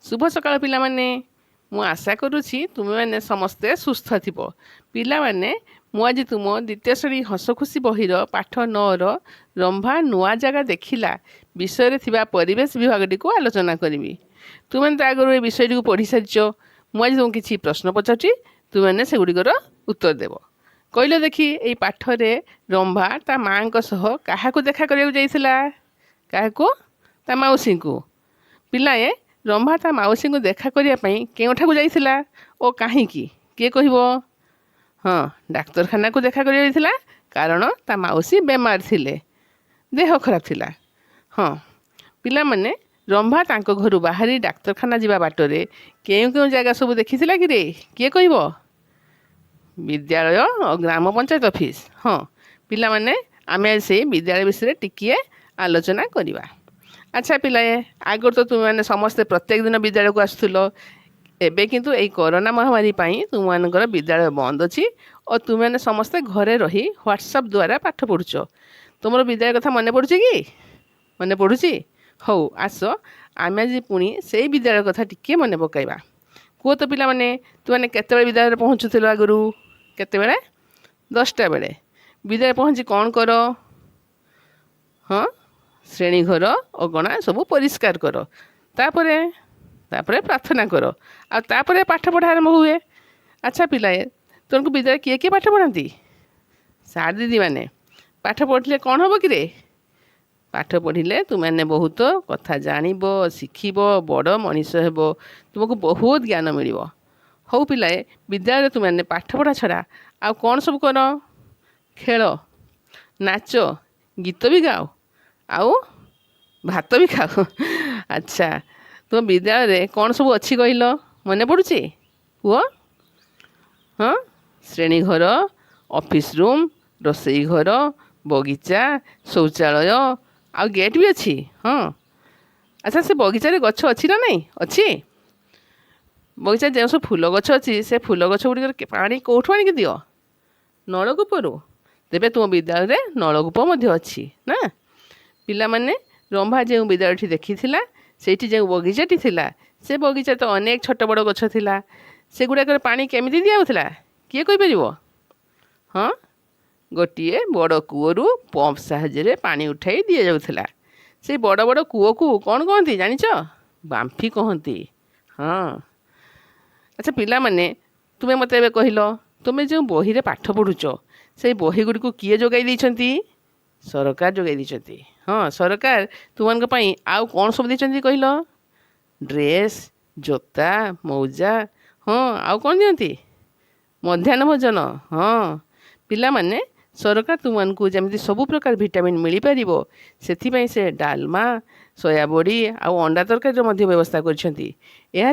शुभ सकाळ पिलामाने मु आशा करुछि तुमे माने समस्ते सुस्थ थिब पिलामाने मु आज तुम द्वितीय श्रेणी हस खुशी बहिर पाठ 9 रंभा नुआ जगह देखिला विषय थिबा परिवेश विभागटी को आलोचना करी तुम तो आगु ये विषयटी को पढ़ी सारिच मुझे तुमको किसी प्रश्न पचारुछि तुमने से गुड़िकर उत्तर देव कहल देखी ये पाठरे रंभा ता माँ क्या देखा करने क्या ता मौसी को पिलाए रंभा ता मौसी को देखा करने केउठाकू जाइथिला ओ कहीं किए कह हाँ डाक्तरखाना को देखा कर कारण ता मौसी बेमार थिले देह खराब थिला हाँ पिला माने रंभा तांको घरु बाहरी डाक्तरखाना जिबा बाटरे केउ केउ जगह सब देखिथिला कि रे किए कहबो विद्यालय और ग्राम पंचायत ऑफिस हाँ पिला माने आमे से विद्यालय विषय टिकिए आलोचना करिबा। अच्छा पिलाए आगर तो तुम मैंने समस्ते प्रत्येक दिन विद्यालय को आसुल एबे किंतु एई कोरोना महामारी पाई तुम मानकर विद्यालय बंद अच्छी और तुम समस्ते घरे रही व्हाट्सएप द्वारा पाठ पढ़ुच तुम विद्यालय कथा मन पड़ुची कि मन पड़ुची हौ आस आम आज पुणी से विद्यालय कथा टिके मन पकाइबा कह तो पिला माने तुमने केते विद्यालय पहुँचुल आगु केते 10टा बेले विद्यालय पहुँची कौन कर हाँ श्रेणी घर अगणा सब परिष्कार कर तापरे प्रार्थना कर आतापर पाठ पढ़ा आरंभ हुए। अच्छा पिलाए तुमको विद्यालय किए किए पाठ पढ़ाती सार दीदी मैंने पाठ पढ़ले कौन हम कि पाठ पढ़ले तुमने बहुत कथा जानब शिखब बड़ मनीष हेब तुमको बहुत ज्ञान मिल हौ पिलाए विद्यालय तुमने पाठ पढ़ा छड़ा आ कौन सब कर खेल नाच गीत भी गाओ आउ भात भी खाओ। अच्छा तुम विद्यालय कौन सब अच्छी कहल मन पड़ुची हुआ हाँ श्रेणी घर ऑफिस रूम रोसई घर बगीचा शौचालय आ गेट भी अच्छी हाँ। अच्छा से बगीचारे गछ अच्छी ना नहीं अच्छी बगीचा जो सब फूल गछ अच्छी से फूल गछ गुड़िक पानी कौटू आणिक दियो नलकूपरू तेरे तुम विद्यालय नलकूप अच्छी ना पिला माने रंभा जो विद्यालय देखी से जो बगीचाटी थिला से बगीचा तो अनेक छोट बड़ गछ थिला से गुड़ाक पानी केमिति दिया किए कहीपर हाँ गोटे बड़ कूअरू पंप साहाय्य पानी उठाई दि जाऊला से बड़ बड़ कूओ को कौन कहती जानिच बांफी कहती हाँ। अच्छा पिला माने तुमे मत ए कहल तुमे जो बही रे पाठ पढ़ुच से बही गुड़ी को किए जोगाई देइछंती सरकार जोगाई देइछंती हाँ सरकार तुम आउ कौन सब देइछंती कहल ड्रेस जोता मौजा हाँ आउ कौन दियंती मध्याह्न भोजन हाँ पिला माने सरकार तुमको जमी सबु प्रकार विटामिन मिल पार से डालमा सोयाबड़ी आउ अंडा तरकारी व्यवस्था कर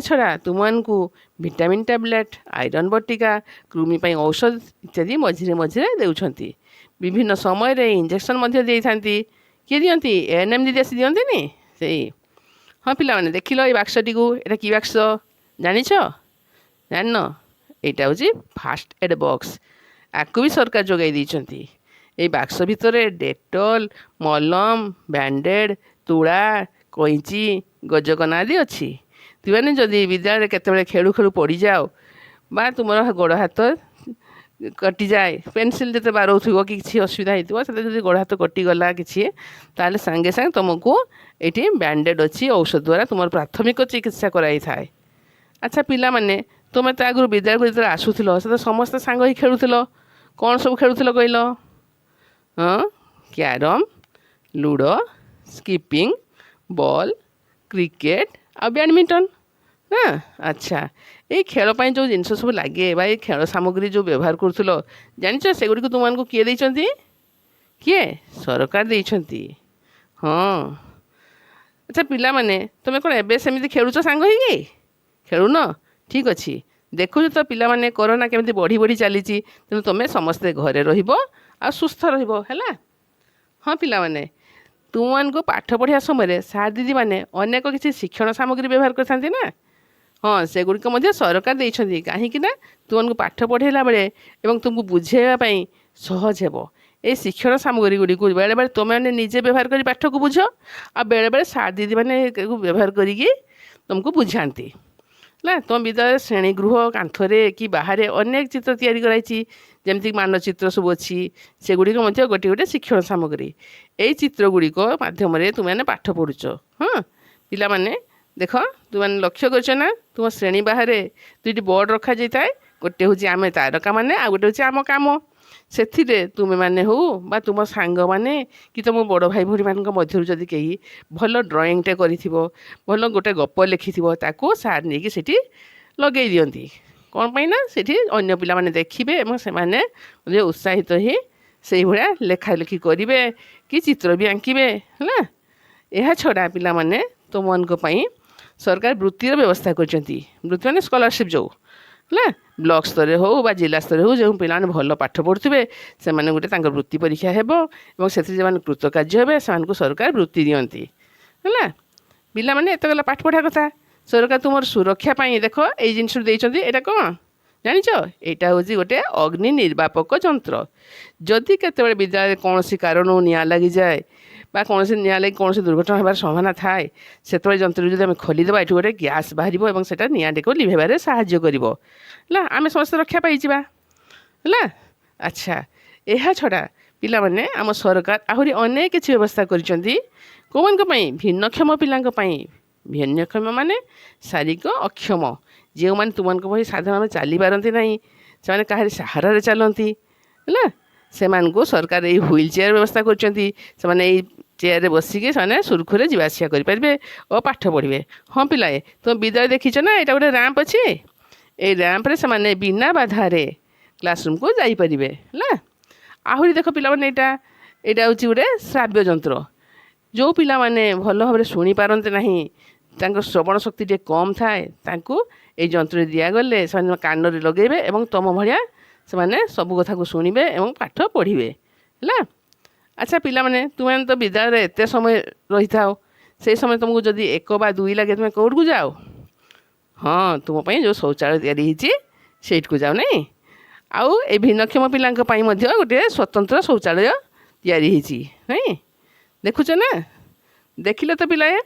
छड़ा तुमको विटामिन टैबलेट आयरन बटिका कृमि औषध इत्यादि मझिरे मझिरे देउछंती विभिन्न समय रे इंजेक्शन दे था किए दियंती एएनएम दीदी आसी दियंतीनी से हाँ पिला माने देखिल ये बाक्सटी को एटा कि बाक्स जानिछ जान एटा हूँ फास्ट एड बॉक्स आपको भी सरकार जोगाई देइछंती ये बाक्स भितर डेटॉल मलम बैंडेड तुला कैंची गजकना आदि अच्छी तुमने जदि विद्यालय केतबेले खेलु खेलु पड़ जाओ बा तुम गोड़ हाथ कटि जाए पेनसिल जो बारौ थो कि असुविधा होती से गोड़ हाथ कटिगला कि सांगे सांगे तुमको ये बैंडेड अच्छी औषध द्वारा तुम प्राथमिक चिकित्सा कराई थाए। अच्छा पिला माने तुम तो आगु विद्यालय को जो आसूल से तो समस्त सांग ही खेलुल कौन सब खेलुल कहल हाँ carrom ludo skipping ball cricket आ बैडमिंटन हाँ। अच्छा ये खेल जो जिनस सब लगे बा खेल सामग्री जो व्यवहार करुल जानिच से गुड़ी तुमको किए देइछंती किए सरकार देइछंती हाँ। अच्छा पिला माने तुम कौन एबे सेमिति खेलुच सांग ही खेलुन ठीक अच्छी देखु तो पिला माने कोरोना केमिति बढ़ी बढ़ी चली तेणु तुम समस्ते घरे रहिबो आ सुस्थ रहिबो हैला। हाँ पिला माने तुमको पाठ पढ़िया समय सार दीदी मैंने अनेक किसी शिक्षण सामग्री व्यवहार करते ना हाँ से गुड़िक सरकार देइछंती कहीं तुमको पाठ पढ़ेला बेले एवं तुमको बुझेवाई सहज हेब ये शिक्षण सामग्री गुड़िक बेले बेले तुम मैंने निजे व्यवहार कर पाठ को बुझ आ बेले बेले सार दीदी मैंने व्यवहार करी तुमको बुझाती ହେଲା। ତୁମ ବିଦ୍ୟାଳୟରେ ଶ୍ରେଣୀଗୃହ କାନ୍ଥରେ କି ବାହାରେ ଅନେକ ଚିତ୍ର ତିଆରି କରାଯାଇଛି, ଯେମିତିକି ମାନଚିତ୍ର ସବୁ ଅଛି। ସେଗୁଡ଼ିକ ମଧ୍ୟ ଗୋଟିଏ ଗୋଟିଏ ଶିକ୍ଷଣ ସାମଗ୍ରୀ। ଏଇ ଚିତ୍ରଗୁଡ଼ିକ ମାଧ୍ୟମରେ ତୁମେମାନେ ପାଠ ପଢ଼ୁଛ। ହଁ ପିଲାମାନେ ଦେଖ, ତୁମେମାନେ ଲକ୍ଷ୍ୟ କରିଛ ନା, ତୁମ ଶ୍ରେଣୀ ବାହାରେ ଦୁଇଟି ବୋର୍ଡ଼ ରଖାଯାଇଥାଏ। ଗୋଟେ ହେଉଛି ଆମେ ତାର କାମମାନେ, ଆଉ ଗୋଟେ ହେଉଛି ଆମ କାମ। ସେଥିରେ ତୁମେମାନେ ହଉ ବା ତୁମ ସାଙ୍ଗମାନେ କି ତୁମ ବଡ଼ ଭାଇ ଭଉଣୀମାନଙ୍କ ମଧ୍ୟରୁ ଯଦି କେହି ଭଲ ଡ୍ରଇଂଟେ କରିଥିବ, ଭଲ ଗୋଟେ ଗପ ଲେଖିଥିବ, ତାକୁ ସାର୍ ନେଇକି ସେଠି ଲଗେଇ ଦିଅନ୍ତି। କ'ଣ ପାଇଁ ନା ସେଠି ଅନ୍ୟ ପିଲାମାନେ ଦେଖିବେ ଏବଂ ସେମାନେ ମଧ୍ୟ ଉତ୍ସାହିତ ହେଇ ସେଇଭଳିଆ ଲେଖାଲେଖି କରିବେ କି ଚିତ୍ର ବି ଆଙ୍କିବେ ହେଲା। ଏହା ଛଡ଼ା ପିଲାମାନେ ତୁମମାନଙ୍କ ପାଇଁ ସରକାର ବୃତ୍ତିର ବ୍ୟବସ୍ଥା କରିଛନ୍ତି। ବୃତ୍ତି ମାନେ ସ୍କଲାରସିପ୍ ଯେଉଁ ହେଲା, ବ୍ଲକ ସ୍ତରରେ ହେଉ ବା ଜିଲ୍ଲା ସ୍ତରରେ ହେଉ, ଯେଉଁ ପିଲାମାନେ ଭଲ ପାଠ ପଢ଼ୁଥିବେ ସେମାନେ ଗୋଟେ ତାଙ୍କର ବୃତ୍ତି ପରୀକ୍ଷା ହେବ ଏବଂ ସେଥିରେ ଯେଉଁମାନେ କୃତକାର୍ଯ୍ୟ ହେବେ ସେମାନଙ୍କୁ ସରକାର ବୃତ୍ତି ଦିଅନ୍ତି ହେଲା। ପିଲାମାନେ ଏତେ ଗଲା ପାଠ ପଢ଼ା କଥା। ସରକାର ତୁମର ସୁରକ୍ଷା ପାଇଁ ଦେଖ ଏଇ ଜିନିଷଟା ଦେଇଛନ୍ତି। ଏଇଟା କ'ଣ ଜାଣିଛ? ଏଇଟା ହେଉଛି ଗୋଟେ ଅଗ୍ନି ନିର୍ବାପକ ଯନ୍ତ୍ର। ଯଦି କେତେବେଳେ ବିଦ୍ୟାଳୟରେ କୌଣସି କାରଣରୁ ନିଆଁ ଲାଗିଯାଏ ବା କୌଣସି ନିଆଁ ଲାଗି କୌଣସି ଦୁର୍ଘଟଣା ହେବାର ସମ୍ଭାବନା ଥାଏ, ସେତେବେଳେ ଯନ୍ତ୍ରକୁ ଯଦି ଆମେ ଖୋଲିଦେବା, ଏଠୁ ଗୋଟେ ଗ୍ୟାସ୍ ବାହାରିବ ଏବଂ ସେଇଟା ନିଆଁଟିକୁ ଲିଭାଇବାରେ ସାହାଯ୍ୟ କରିବ ହେଲା। ଆମେ ସମସ୍ତେ ରକ୍ଷା ପାଇଯିବା ହେଲା। ଆଚ୍ଛା, ଏହା ଛଡ଼ା ପିଲାମାନେ ଆମ ସରକାର ଆହୁରି ଅନେକ କିଛି ବ୍ୟବସ୍ଥା କରିଛନ୍ତି। କେଉଁମାନଙ୍କ ପାଇଁ? ଭିନ୍ନକ୍ଷମ ପିଲାଙ୍କ ପାଇଁ। ଭିନ୍ନକ୍ଷମ ମାନେ ଶାରୀରିକ ଅକ୍ଷମ, ଯେଉଁମାନେ ତୁମମାନଙ୍କ ଭଳି ସାଧାରଣ ଭାବେ ଚାଲିପାରନ୍ତି ନାହିଁ, ସେମାନେ କାହାରି ସାହାରାରେ ଚାଲନ୍ତି ହେଲା। ସେମାନଙ୍କୁ ସରକାର ଏଇ ହ୍ୱିଲ୍ ଚେୟାର ବ୍ୟବସ୍ଥା କରିଛନ୍ତି। ସେମାନେ ଏଇ ଚେୟାରରେ ବସିକି ସେମାନେ ସୁରୁଖୁରୁରେ ଯିବା ଆସିବା କରିପାରିବେ ଓ ପାଠ ପଢ଼ିବେ। ହଁ ପିଲାଏ, ତୁମ ବିଦ୍ୟାଳୟ ଦେଖିଛ ନା, ଏଇଟା ଗୋଟେ ରାମ୍ପ ଅଛି। ଏଇ ରାମ୍ପରେ ସେମାନେ ବିନା ବାଧାରେ କ୍ଲାସରୁମ୍କୁ ଯାଇପାରିବେ ହେଲା। ଆହୁରି ଦେଖ ପିଲାମାନେ, ଏଇଟା ହେଉଛି ଗୋଟେ ଶ୍ରାବ୍ୟ ଯନ୍ତ୍ର। ଯେଉଁ ପିଲାମାନେ ଭଲ ଭାବରେ ଶୁଣିପାରନ୍ତି ନାହିଁ, ତାଙ୍କ ଶ୍ରବଣ ଶକ୍ତି ଟିକେ କମ୍ ଥାଏ, ତାଙ୍କୁ ଏଇ ଯନ୍ତ୍ରରେ ଦିଆଗଲେ ସେମାନେ କାନରେ ଲଗାଇବେ ଏବଂ ତୁମ ଭଳିଆ ସେମାନେ ସବୁ କଥାକୁ ଶୁଣିବେ ଏବଂ ପାଠ ପଢ଼ିବେ ହେଲା। ଆଚ୍ଛା ପିଲାମାନେ, ତୁମେମାନେ ତ ବିଦ୍ୟାଳୟରେ ଏତେ ସମୟ ରହିଥାଅ, ସେଇ ସମୟ ତୁମକୁ ଯଦି 1 ବା 2 ଲାଗେ, ତୁମେ କେଉଁଠିକୁ ଯାଅ? ହଁ, ତୁମ ପାଇଁ ଯେଉଁ ଶୌଚାଳୟ ତିଆରି ହେଇଛି ସେଇଠିକୁ ଯାଅ ନାହିଁ। ଆଉ ଏ ଭିନ୍ନକ୍ଷମ ପିଲାଙ୍କ ପାଇଁ ମଧ୍ୟ ଗୋଟିଏ ସ୍ୱତନ୍ତ୍ର ଶୌଚାଳୟ ତିଆରି ହେଇଛି ନାଇଁ। ଦେଖୁଛ ନା? ଦେଖିଲେ ତ ପିଲାଏ,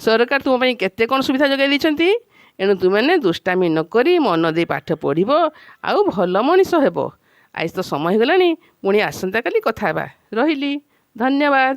ସରକାର ତୁମ ପାଇଁ କେତେ କ'ଣ ସୁବିଧା ଯୋଗାଇ ଦେଇଛନ୍ତି। ଏଣୁ ତୁମେମାନେ ଦୁଷ୍ଟାମି ନକରି ମନ ଦେଇ ପାଠ ପଢ଼ିବ ଆଉ ଭଲ ମଣିଷ ହେବ। ଆଜି ତ ସମୟ ହେଇଗଲାଣି, ପୁଣି ଆସନ୍ତାକାଲି କଥା ହେବା। ରହିଲି, ଧନ୍ୟବାଦ।